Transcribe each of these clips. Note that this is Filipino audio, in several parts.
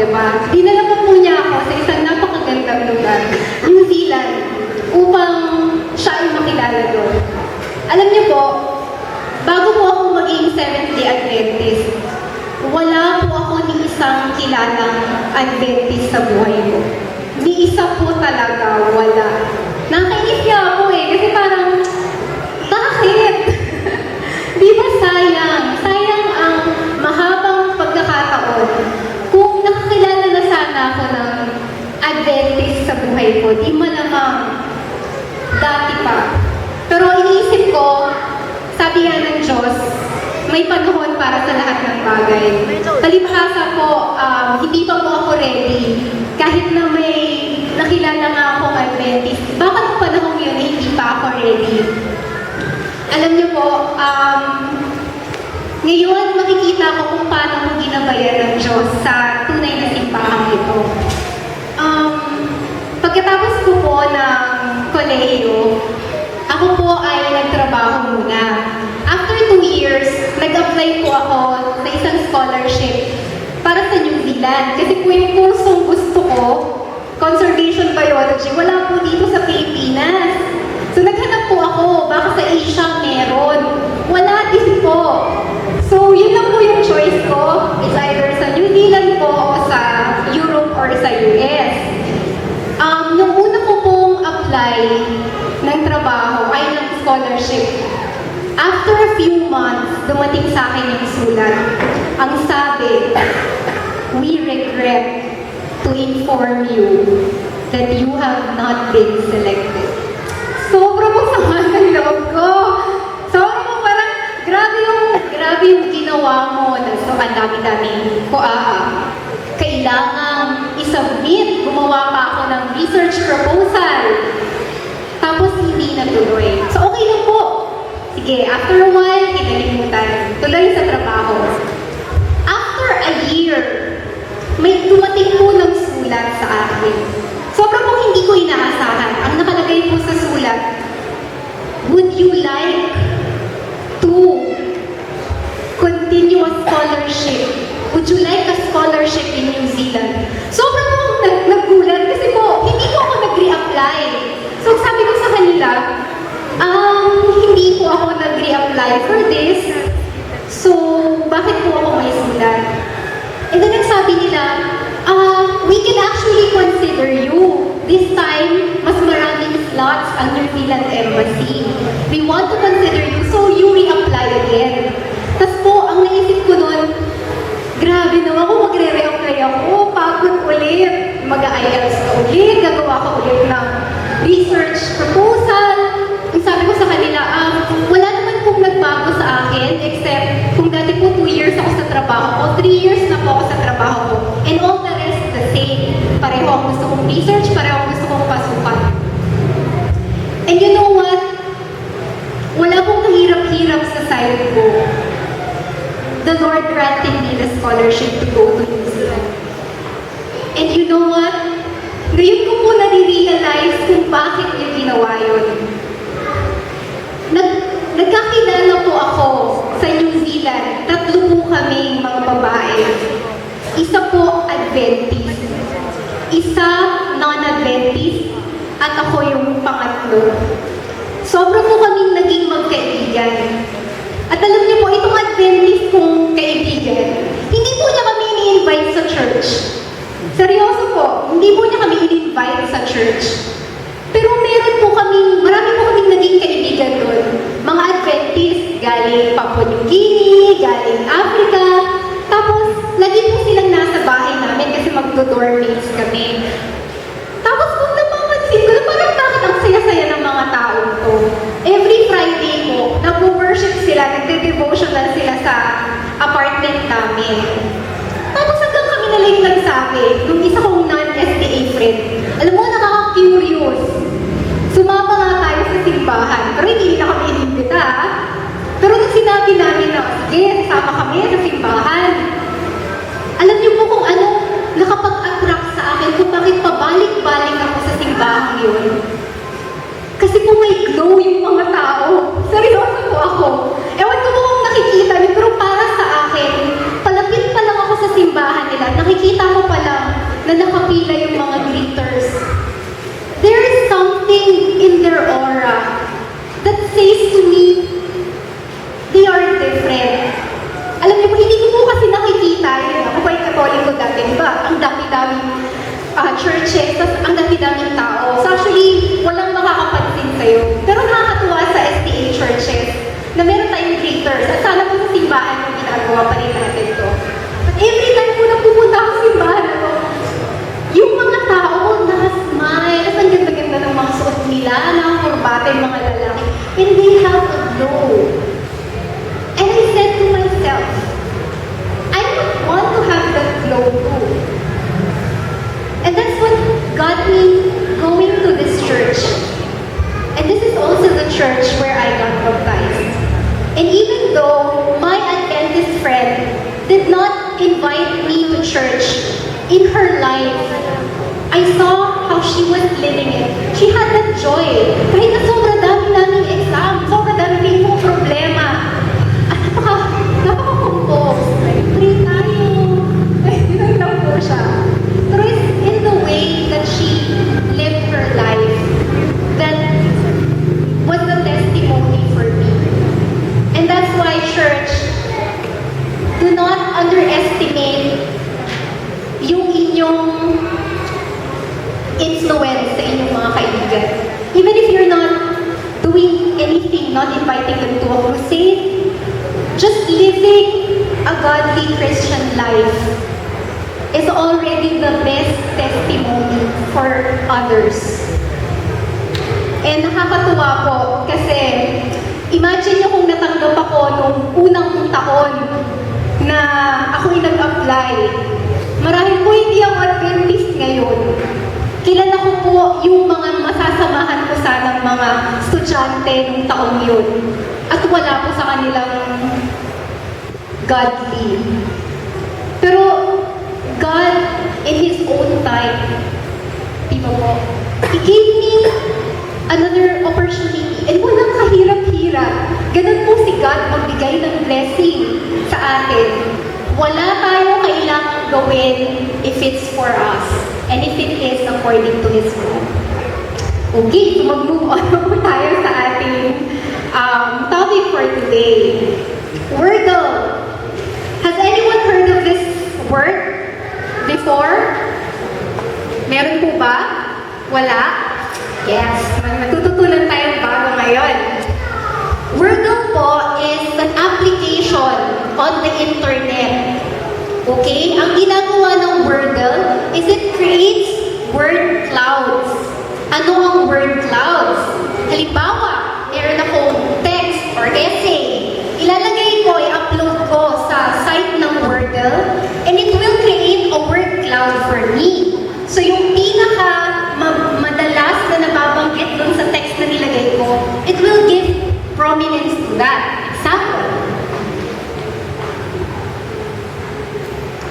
di ba? Dinala po niya ako sa isang napakagandang lugar, New Zealand, upang siya ay makilala doon. Alam niyo po, bago po ako maging Seventh-day Adventist, wala po ako ni isang kilalang Adventist sa buhay ko. Ni isa po talaga, wala. Nakainis niya ako kasi parang, bakit? Di ba sayang? Sayang ang mahabang pagkakataon kung nakakilala na sana ako ng Adventist sa buhay ko. Di malamang dati pa. Pero iniisip ko, sabi nga ng Diyos, may panahon para sa lahat ng bagay. Palibhasa po, hindi pa po ako ready. Kahit na may nakilala nga akong Adventist, bakit ang panahon yun hindi pa ako ready? Alam niyo po, ngayon makikita ko kung paano mo ginabayan ng Diyos sa tunay na simbahang ito. Pagkatapos ko po ng kolehiyo, ako po ay nagtrabaho muna. After 2 years, nag-apply po ako sa isang scholarship para sa New Zealand. Kasi po yung kursong gusto ko, Conservation Biology, wala po dito sa Pilipinas. So naghanap po ako, baka sa Asia meron. Wala din po. So yun lang po yung choice ko. It's either sa New Zealand po o sa Europe or sa US. Nung una ko pong apply ng trabaho ay ng scholarship. After a few months, dumating sa akin yung sulat. Ang sabi, we regret to inform you that you have not been selected. Sobrang masama ng loob ko. Sobrang parang grabe yung ginawa mo. So, ang dami-dami ko kailangang isubmit. Gumawa pa ako ng research proposal. Tapos hindi natuloy. So, okay lang po. Sige, after a while, kinalimutan. Tuloy sa trabaho. After a year, may dumating po ng sulat sa akin. Sobrang po hindi ko inaasahan. Ang nakalagay po sa sulat, would you like to continue a scholarship? Would you like a scholarship in New Zealand? Sobrang po naggulat kasi po, hindi po ako nag-re-apply. So sabi ko sa kanila, hindi po ako nag-re-apply for this. So, bakit po ako may sulat? And then nagsabi nila, we can actually consider you. This time, mas maraming slots ang New Zealand Embassy. We want to consider you, so you re-apply again. Tapos po, ang naisip ko nun, grabe naman ako, magre-re-apply ako, pagod ulit, mag-IELTS ka ulit, gagawa ka ulit ng research proposal. Ang sabi ko sa kanila, wala naman pong nagbago sa akin, except kung dati po 2 years ako sa trabaho ko, 3 years na po ako sa trabaho ko, and all the rest the same. Pareho ang gusto kong research, pareho ang gusto kong pasukan. And you know what? Wala pong kahirap-hirap sa side ko. The Lord granted me the scholarship to go to New Zealand. And you know what? Ngayon ko po nare-realize kung bakit niya ginawa yun. Nagkakilala po ako sa New Zealand. 3 po kaming mga babae. Isa po Adventist. Isa non-Adventist. At ako yung pangatlo. Sobra po kaming naging magkaibigan. At alam niyo po, itong Adventist kong kaibigan, hindi po niya kami ini-invite sa church. Seryoso po, hindi po niya kami ini-invite sa church. Pero meron po kami, marami po kaming naging kaibigan doon. Mga Adventist, galing Papua New Guinea, galing Africa. Tapos, lagi po silang nasa bahay namin kasi magdo-dormates kami. Tapos kung napapansin ko, parang bakit ang saya-saya ng mga tao to? Every Friday po, nag-worship sila, nagde-devotional sila sa apartment namin. Tapos hanggang kami na lang nagsabi, nung isa kong non-SDA friend, alam mo, nakaka-curious. Sumama nga tayo sa simbahan, pero hindi na kami inimbita. Pero nung sinabi namin na, sige, sasama kami sa simbahan. Alam niyo po kung ano nakapag-attract sa akin, kung bakit pabalik-balik ako sa simbahan yun. Kasi po may glow yung mga tao. Seryoso po ako. Ewan ko po kung nakikita niyo, pero para sa akin, palapit pa lang ako sa simbahan nila, nakikita ko pala says to me, they are different. Alam niyo po, hindi ko po kasi nakikita yun. Ako pa yung Katoliko dati, di ba? Ang dami-daming churches, tas ang dami-daming tao. So actually, walang makakapansin sa'yo. Pero nakakatuwa sa SDA churches na meron tayong greeters. At sana po sa simbahan yung ginagawa pa rin natin to. But every time po na pupunta ako sa simbahan ako, yung mga tao, nakasmile, at ang ganda-ganda ng mga suot nila, nakakurbata yung mga lalaki. And they have a glow. And I said to myself, I don't want to have that glow too. And that's what got me going to this church. And this is also the church where I got baptized. And even though my Adventist friend did not invite me to church in her life, I saw how she was living it. She had that joy. Kahit na sobrang dami naming exam, sobrang dami naming problema. Napaka-compose. Pray tayo. Ganun lang po siya. Pero it's in the way that she lived her life that was the testimony for me. And that's why, church, do not underestimate yung inyong influence sa inyong mga kaibigan. Even if you're not doing anything, not inviting them to a crusade, just living a godly Christian life is already the best testimony for others. And nakakatuwa po kasi imagine nyo kung natanggap ako nung unang taon na ako'y nag-apply. Marahil po hindi ako Adventist ngayon. Kilala ko po yung mga masasamahan ko sanang mga estudyante nung taong yun. At wala po sa kanilang godly. Pero God, in His own time, di ba po, He gave me another opportunity. And walang kahirap-hirap. Ganun po si God magbigay ng blessing sa atin. Wala tayong kailangang gawin if it's for us. And if it is according to His will. Okay, so mag-move on po tayo sa ating topic for today. Wordle. Has anyone heard of this word before? Meron po ba? Wala? Yes, matututunan tayong bago ngayon. Wordle po is an application on the internet. Okay? Ang ginagawa ng Wordle is it creates word clouds. Ano ang word clouds? Halimbawa, meron akong text or essay. Ilalagay ko, i-upload ko sa site ng Wordle and it will create a word cloud for me. So yung pinaka madalas na nababanggit dun sa text na nilagay ko, it will give prominence to that. Example.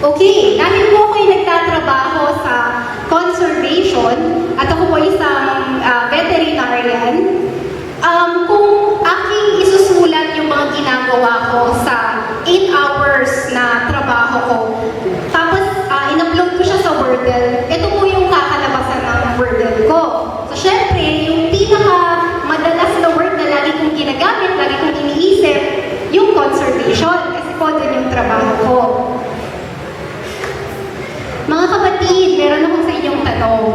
Okay, dahil po ako'y nagtatrabaho sa conservation at ako po isang veterinarian, kung aking isusulat yung mga ginagawa ko sa 8 hours na trabaho ko, tapos in-upload ko siya sa Wordle, ito po yung kakalabasan ng Wordle ko. So, syempre, yung pinaka-madalas na word na lagi kong ginagamit, lagi kong iniisip, yung conservation, kasi po dun yung trabaho ko. Mga kapatid, meron ako sa inyong tanong.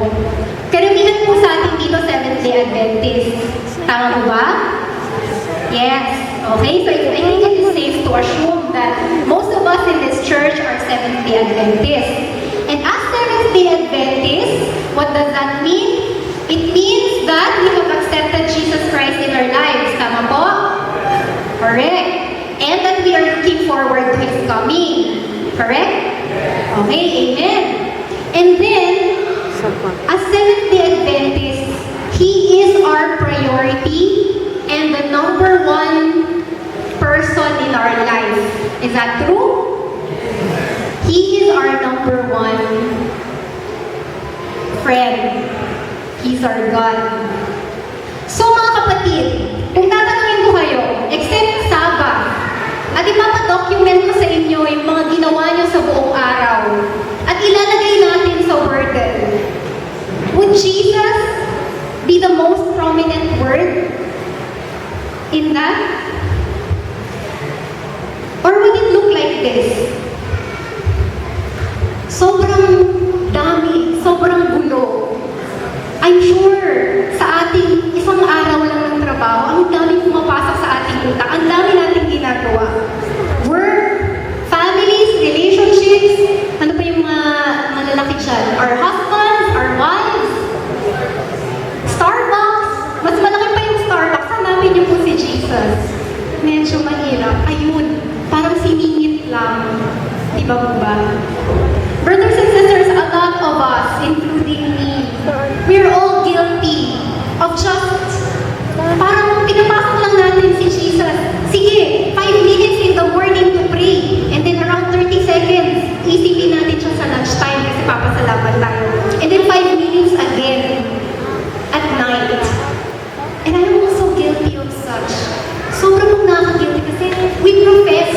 Karamihan po sa atin dito Seventh-day Adventist. Tama mo ba? Yes. Okay, so I think it is safe to assume that most of us in this church are Seventh-day Adventists. And as Seventh-day Adventists, what does that mean? It means that we have accepted Jesus Christ in our lives. Tama po? Correct. And that we are looking forward to His coming. Correct? Okay, amen. And then, as Seventh-day Adventists, He is our priority and the number one person in our life. Is that true? He is our number one friend. He's our God. So mga kapatid, kung tatanungin ko kayo, except Sabbath, at ipapadocument ko sa inyo yung mga ginawa nyo sa buong araw, at ilalagay natin sa Wordle, would Jesus be the most prominent word in that? Or would it look like this? Sobrang dami, sobrang gulo. I'm sure sa ating isang araw lang ng trabaho, ang daming pumapasok sa ating utak, ang dami nating ginagawa. Work, families, relationships, ano pa yung mga lalaki dyan? Our husbands, our wives, Starbucks, mas malaki pa yung Starbucks, hanapin niyo po si Jesus. Medyo mahirap. Ayun, parang siningit lang. Di ba po ba? Brothers and sisters, a lot of us, including me, we're all guilty of just, parang pinapasok lang natin si Jesus. Sige, 5 minutes in the morning to pray. And then around 30 seconds, isipin natin siya sa lunchtime kasi papasalamat tayo. And then 5 minutes again at night. And I'm also guilty of such. Sobrang nakaka-guilty kasi we profess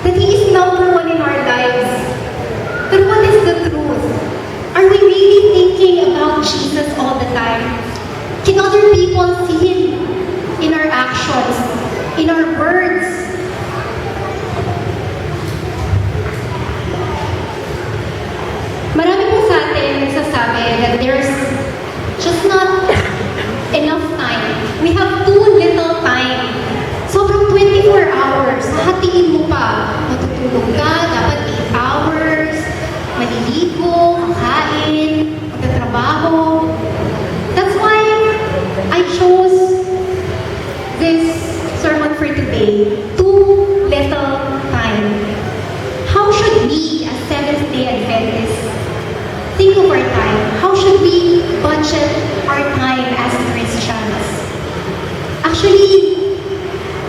that He is number one in our lives. But what is the truth? Are we really thinking about Jesus all the time? Can other people see Him in our actions, in our words? Marami po sa atin nagsasabi that there's just not enough time. We have too little time. Sobrang 24 hours, hatiin mo pa. Matutulog ka, dapat 8 hours, maliligo, makain, magtatrabaho. That's why I chose this sermon for today. Too little time. How should we, as Seventh-day Adventists, think of our time? How should we budget our time as Christians? Actually,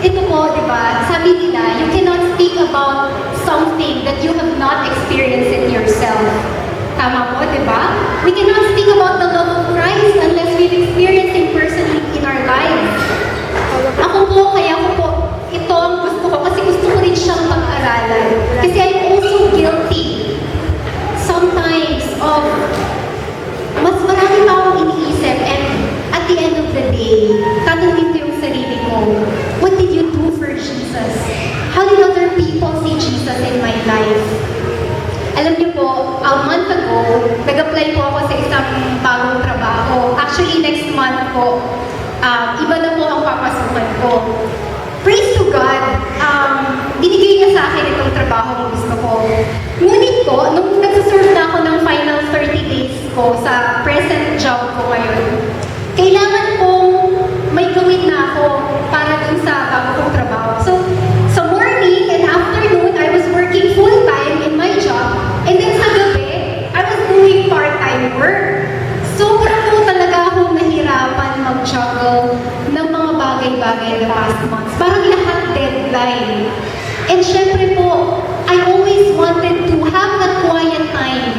ito po, di ba, sabi nila, you cannot speak about something that you have not experienced it yourself. Tama po, di ba? We cannot speak about the love of Christ unless we've experienced Him personally in our lives. Ako po, kaya ko po, ito ang gusto ko kasi gusto ko rin siyang pag-aralan. Kasi I'm also guilty sometimes of mas marami pa akong iniisip and at the end of the day, tatanungin ko yung sarili ko, what did you do for Jesus? How did other people see Jesus in my life? Alam niyo po, a month ago, nag-apply po ako sa isang bagong trabaho. Actually, next month po, iba na po ang papasukan ko. Praise to God, binigay niya sa akin itong trabaho na gusto ko. Ngunit po, nung nagsaserve na ako ng final 30 days ko sa present job ko ngayon, kailangan kong may gawin na ako para dun sa bago kong trabaho. So, sa morning and afternoon, I was working full-time in my job. And then sa gabi, I was doing part-time work. Sobrang po talaga akong nahirapan mag-juggle ng mga bagay-bagay the past months. Parang lahat deadline. And syempre po, I always wanted to have that quiet time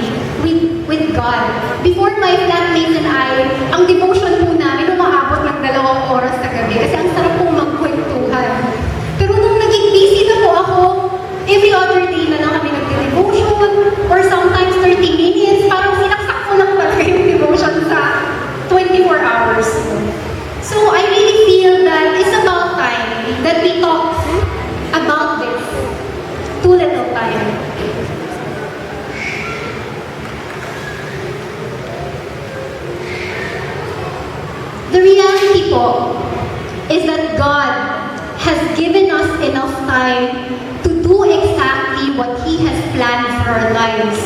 with God. Before my flatmates and I, ang devotion po namin umaabot ng 2 oras sa gabi kasi ang sarap pong magkwentuhan. Pero nung naging busy na po ako, every other day na lang kami nag-devotion or sometimes 30 minutes, parang sinaksak ko lang talaga yung devotion sa 24 hours. So I really feel that it's about time that we talk about this. Too little time. The reality po is that God has given us enough time to do exactly what He has planned for our lives.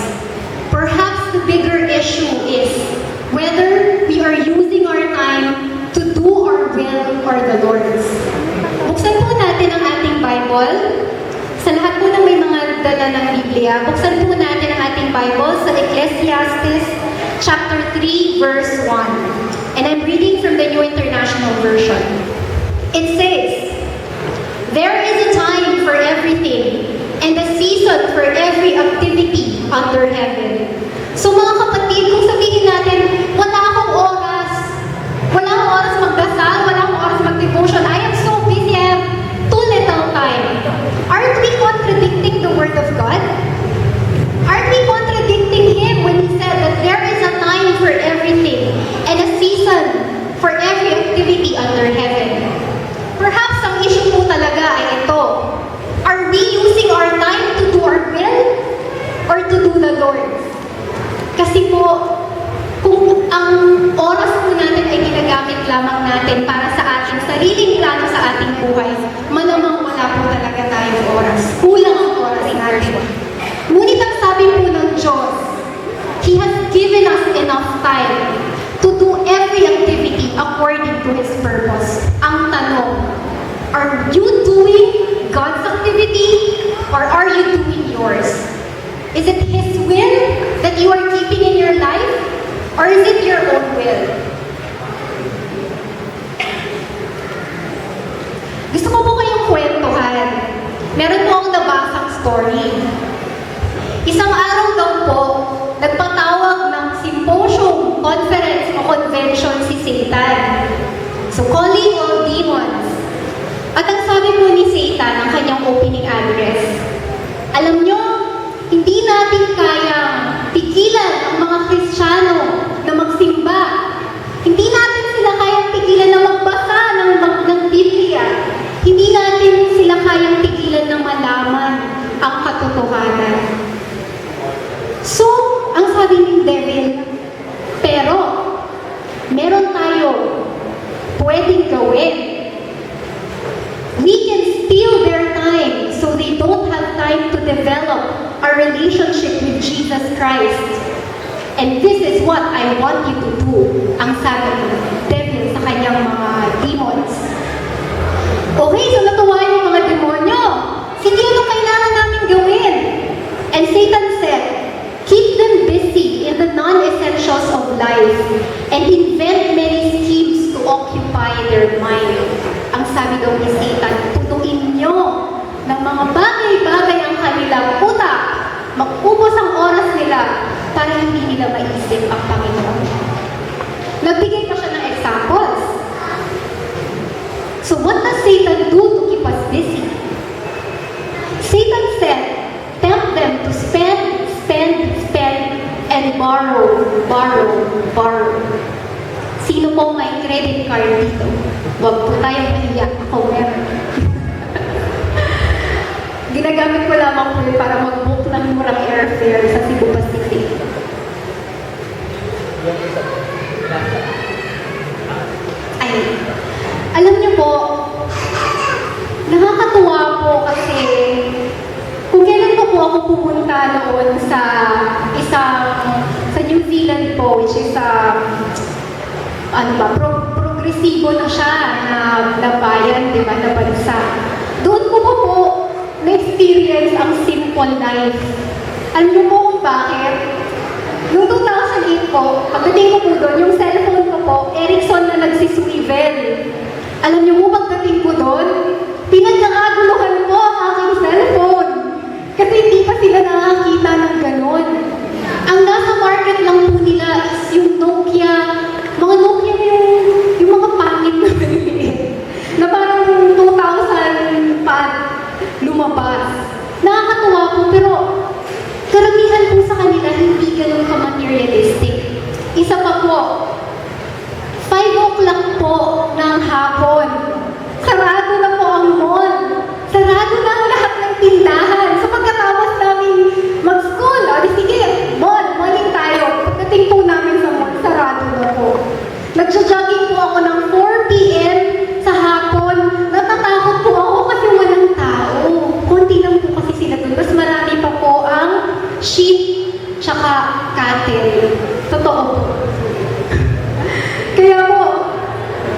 Perhaps the bigger issue is whether we are using our time to do our will or the Lord's. Buksan po natin ang ating Bible. Sa lahat po ng may mga dala ng Biblia, buksan po natin ang ating Bible sa Ecclesiastes chapter 3, verse 1. And I'm reading from the New International Version. It says, "There is a time for everything, and a season for every activity under heaven." So mga kapatid, kung sabihin natin, wala akong oras magdasal, wala akong oras mag-devotion, I am so busy, I have too little time. Aren't we contradicting the Word of God? Aren't we contradicting Him when He said that there is a time for everything and a season for every activity under heaven? Perhaps ang to do the Lord. Kasi po, kung ang oras po natin ay ginagamit lamang natin para sa ating sariling plano sa ating buhay, malamang wala po talaga tayong oras. Kulang ang oras natin. Ngunit ang sabi po ng Diyos, He has given us enough time to do every activity according to His purpose. Ang tanong, are you doing God's activity or are you doing yours? Is it His will that you are keeping in your life or is it your own will? Gusto ko po kayong kwentuhan. Meron po akong nabasang story. Isang araw daw po, nagpatawag ng symposium, conference o convention si Satan. So, calling all demons. At ang sabi po ni Satan ng kanyang opening address, alam nyo, hindi natin kayang pigilan ang mga Kristiyano na magsimba. Hindi natin sila kayang pigilan na magbasa ng Biblia. Hindi natin sila kayang pigilan na malaman ang katotohanan. So, ang sabi ng devil, pero, meron tayo pwedeng gawin. We can steal their time so they don't have time to develop a relationship with Jesus Christ. And this is what I want you to do, ang sabi ng devil sa kanyang mga demons. Okay, so natuwa yung mga demonyo. Sige, ano kailangan namin gawin? And Satan said, keep them busy in the non-essentials of life and invent many schemes to occupy their mind. Ang sabi daw ni Satan, tutuin nyo ng mga bagay-bagay ang kanilang utak, mag-ubos ang oras nila para hindi nila maisip ang Panginoon. Nagbigay pa siya ng examples. So what does Satan do to keep us busy? Satan said, tempt them to spend, and borrow. Sino po may credit card dito? Huwag po tayong naiyak. Ako meron. Ginagamit ko lamang po para mag-book ng murang airfare sa Cebu Pacific. Ay, alam niyo po, nakakatuwa po kasi kung kailan pa po ako pupunta noon sa New Zealand po, which is progresibo na siya na bayan, di ba, na bansa. Doon ko po na-experience ang simple life. Alam niyo po kung bakit? Noong 2008 po, pagdating ko po doon, yung cellphone ko po, Ericsson na nagsiswivel. Alam niyo mo, pagdating ko doon, pinagkakaguluhan po ang aking cellphone. Kasi hindi pa sila nakakita ng ganon. Ang nasa market lang po nila is yung Nokia, mga Nokia yung mga pangit na maliit, na parang 2000 pa lumabas. Nakakatuwa po, pero karamihan po sa kanila hindi ganun ka-materialistic. Isa pa po, 5 o'clock po ng hapon, sarado na po ang mall. Sarado na ang lahat ng tindahan. So pagkatapos namin mag-school, sige, malling tayo. Pagdating po namin sa mall, sarado na po. Nagja-jogging po ako ng 4 p.m. sa hapon. Natatakot po ako kasi walang tao. Konti lang po kasi sila doon. Mas marami pa po ang sheep tsaka cattle. Totoo po. Kaya po,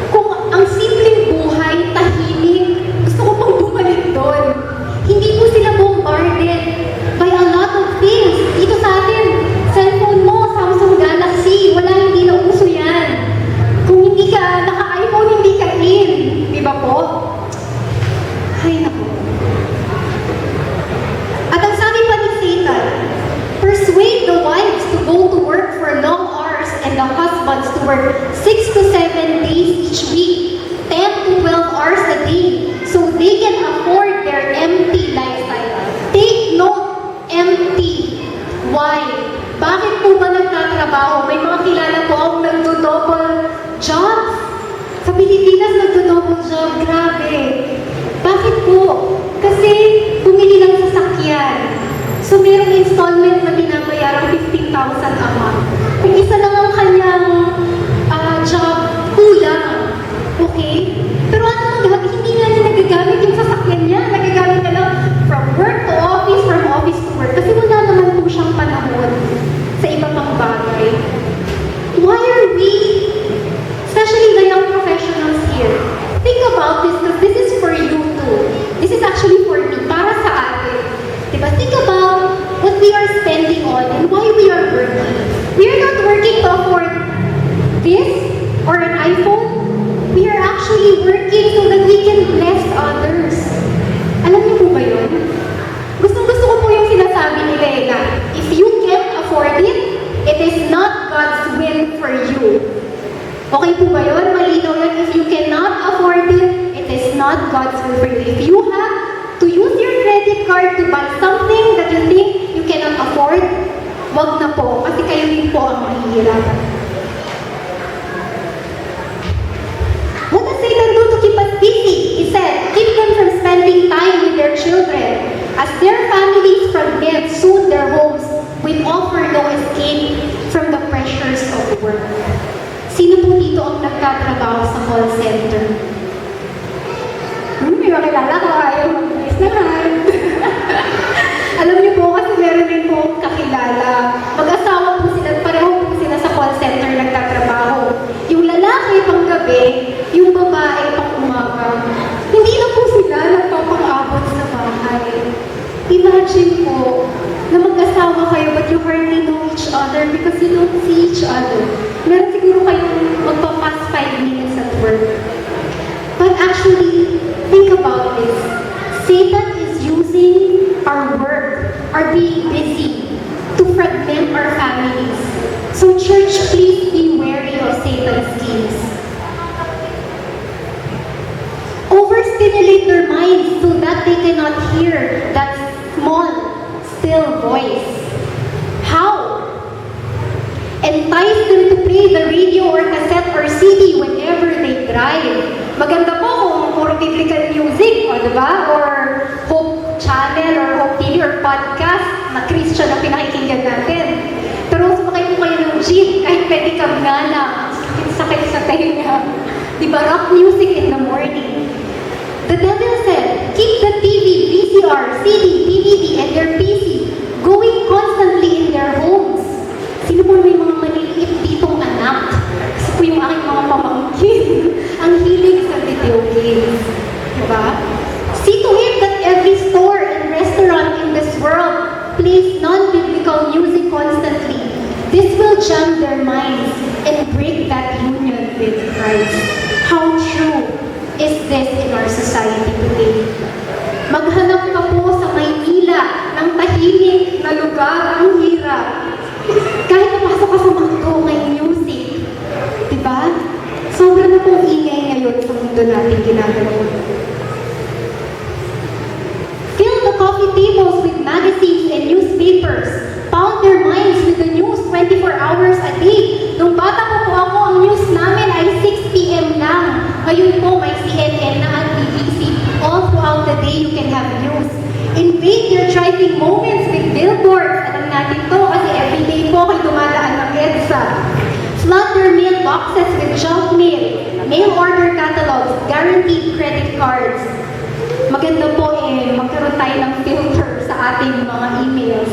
kung ang simpleng buhay, tahimik, gusto ko pang bumalik doon. Hindi po sila bombarded by a lot of things. Dito sa atin, cellphone mo, Samsung Galaxy, hindi na uso yan. Kung hindi ka naka-iPhone, hindi ka in. Di ba po? Ay, naku. At ang sabi pa ni Satan, persuade the wives to go to work for long hours and the husbands to work 6 to 7 days each week, 10 to 12 hours a day, so they can afford their empty lifestyle. Take note, empty. Why? Bakit po ba nagtatrabaho? May mga kilala po akong nagdo-double jobs. Sa Pilipinas, nagdo-double job. Grabe. Bakit po? Kasi bumili ng sasakyan. So merong installment na binabayarang 15,000 a month. Kung isa lang ang kanyang job, kulang. Okay? Pero ano ang gagawin? Hindi nga niya nagagamit yung sasakyan niya. Nagagamit na lang from work to office, from office to work. Kasi wala naman po siyang panahon sa iba pang bagay. Why are we, especially the young professionals here, think about this because this is for you too. This is actually for me, para sa atin. Diba? Think about what we are spending on and why we are working. We are not working to afford this or an iPhone. We are actually working so that we can bless others. Alam niyo po ba yun? Gustong-gusto ko po yung sinasabi ni Leila. If you can't afford it, it is not God's will for you. Okay po ba yun? Malinaw yan. If you cannot afford it, it is not God's will for you. If you have to use your credit card to buy something that you think you cannot afford, wag na po. Kasi kayo din po ang mahihirapan. What does Satan do to keep us busy? He said, keep them from spending time with their children. As their families fragment soon their homes will offer no escape from the pressures of work. Sino po dito ang nagtatrabaho sa call center? May makilala ko, ayaw mag-guys naman. Alam niyo po, kasi meron din po kakilala. Mag-asawa po sila, pareho po sila sa call center nagtatrabaho. Yung lalaki pang gabi, yung babae pang umaga. Hindi na po sila nagpapang-abot sa bahay. Imagine po, na mag-asawa kayo but you hardly know each other because you don't see each other. Meron siguro kayong magpa-pass 5 minutes at work. But actually, think about this. Satan is using our work, our being busy, to fragment our families. So church, please be wary of Satan's schemes. Overstimulate their minds so that they cannot hear that small, still voice. How? Entice them to play the radio or cassette or CD whenever they drive. Maganda po kung puro biblical music, o diba? Or Hope Channel, or Hope TV, or podcast na Christian na pinakikinggan natin. Pero sumakay po kayo ng jeep, kahit pedicab nga lang, sakit sa tenga. Diba? Rock music in the morning. The devil said, keep the TV, VCR, CD, DVD, and their PC going constantly in their homes. Sino po may mga maliliit ditong anak? Kasi po yung aking mga pamangkin, ang hilig sa video games. Diba? See to it that every store and restaurant in this world plays non-biblical music constantly. This will jam their minds and break that union with Christ. How true is this in our society today? Maghanap ka po sa Maynila ng tahimik na lugar, ang hirap. Kahit napasok ka sa McDo, may music. Diba? Sobra na pong ingay ngayon sa mundo natin ginagawa. Fill the coffee tables with magazines and newspapers. Pound their minds with the news 24 hours a day. Nung bata ko po ako, ang news namin ay 6 p.m. lang. Ngayon po, may CNN na at BBC. All throughout the day, you can have news. Invade your driving moments with billboards. Alam natin to kasi everyday po kayo dumadaan ng EDSA. Flood their mailboxes with junk mail, mail order catalogs, guaranteed credit cards. Maganda po magkaroon tayo ng filter sa ating mga emails.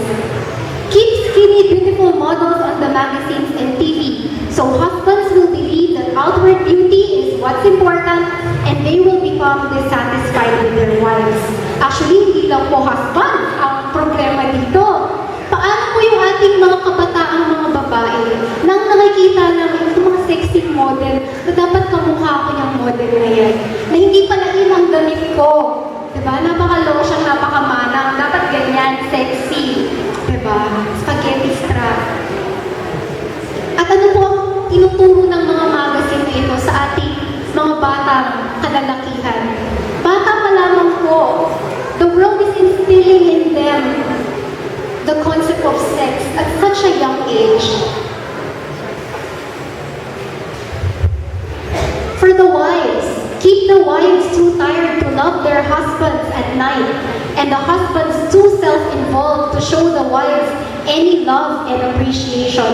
Keep skinny, beautiful models on the magazines and TV. So husbands will believe that outward beauty is what's important and they will become dissatisfied with their wives. Actually, hindi lang po husband ang problema dito. Paano po yung ating mga kabataang mga babae nang nakikita ng mga sexy model na dapat kamukha ko yung model na yan, na hindi pala yun ang damit ko. Diba? Napaka-lotion, napaka-manang, dapat ganyan, sexy. Diba? Spaghetti strap. At ano po ang tinuturo ng mga magazine na ito sa ating mga batang kalalakihan? Bata pa lamang po, the world is instilling in them the concept of sex at such a young age. For the wives, keep the wives too tired to love their husbands at night, and the husbands too self-involved to show wives any love and appreciation.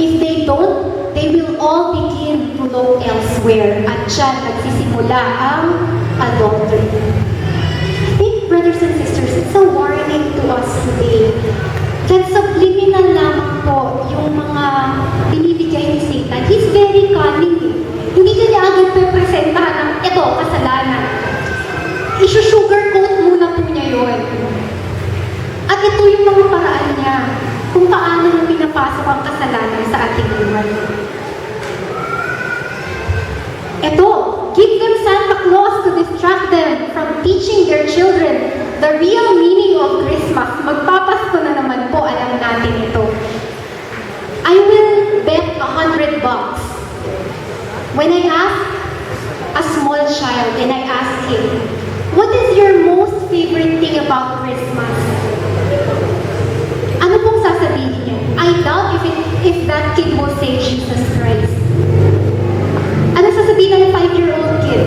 If they don't, they will all begin to look elsewhere. At dyan nagsisimula ang adultery. I think, brothers and sisters, it's a warning to us today that subliminal lamang po yung mga binibigay ni Satan. He's very cunning. Hindi ka niya agad pepresentahan ng, ito, kasalanan. Isu-sugarcoat muna po niya yun. At ito yung mga paraan niya kung paano niya pinapasok ang kasalanan sa ating buhay. Ito, give them Santa Claus to distract them from teaching their children the real meaning of Christmas. Magpapasko na naman po, alam natin ito. I will bet $100. When I ask a small child and I ask him, what is your most favorite thing about Christmas? Ano pong sasabihin niya? I doubt if that kid will say Jesus Christ. Ano sasabihin ng 5-year-old kid?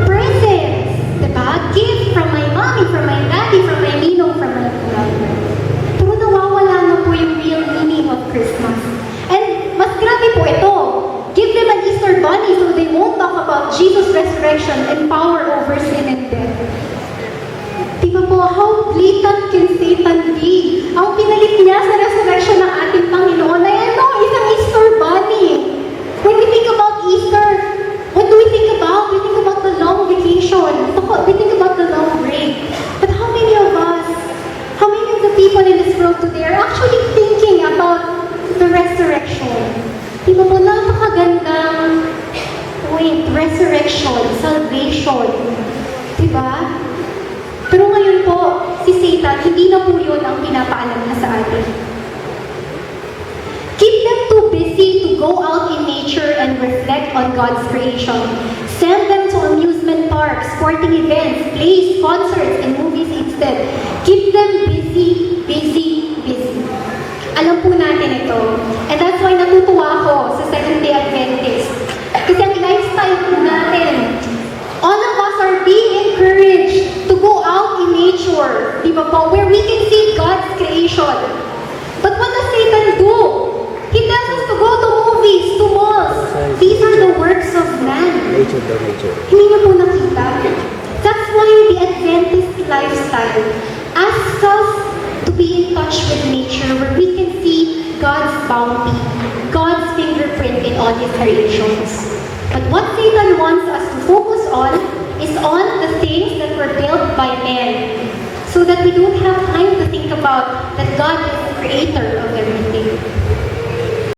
Presents! Diba? Gift from my mommy, from my daddy, from my ninong, from my brother. Pero nawawala na po yung real meaning of Christmas. And mas grabe po ito. Give them an Easter bunny so they won't talk about Jesus' resurrection and power over sin and death. Diba po, how blatant can Satan be? Ang pinalit niya sa resurrection ng ating Panginoon ay ano, isang Easter bunny. When we think about Easter, what do we think about? We think about the long vacation. We think about the long break. But how many of us, how many of the people in this world today are actually thinking about the resurrection? Diba po, napakagandang resurrection, salvation. Diba? Pero ngayon po, si Satan, hindi na po yun ang pinapaalam na sa atin. Keep them too busy to go out in nature and reflect on God's creation. Send them to amusement parks, sporting events, plays, concerts, and movies instead. Keep them busy, busy, busy. Alam po natin ito. And that's why natutuwa ako sa Seventh-day Adventist. Kasi ang lifestyle po natin, all of us are being encouraged to go out in nature, di ba po, where we can see God's creation. But what does Satan do? He tells us to go to movies, to malls. These are the works of man. Nature. Hindi niyo po nakita. That's why the Adventist lifestyle asks us to be in touch with nature, where we can see God's bounty, God's fingerprint in all His creations. But what Satan wants us to focus on is on the things that were built by men, so that we don't have time to think about that God is the creator of everything.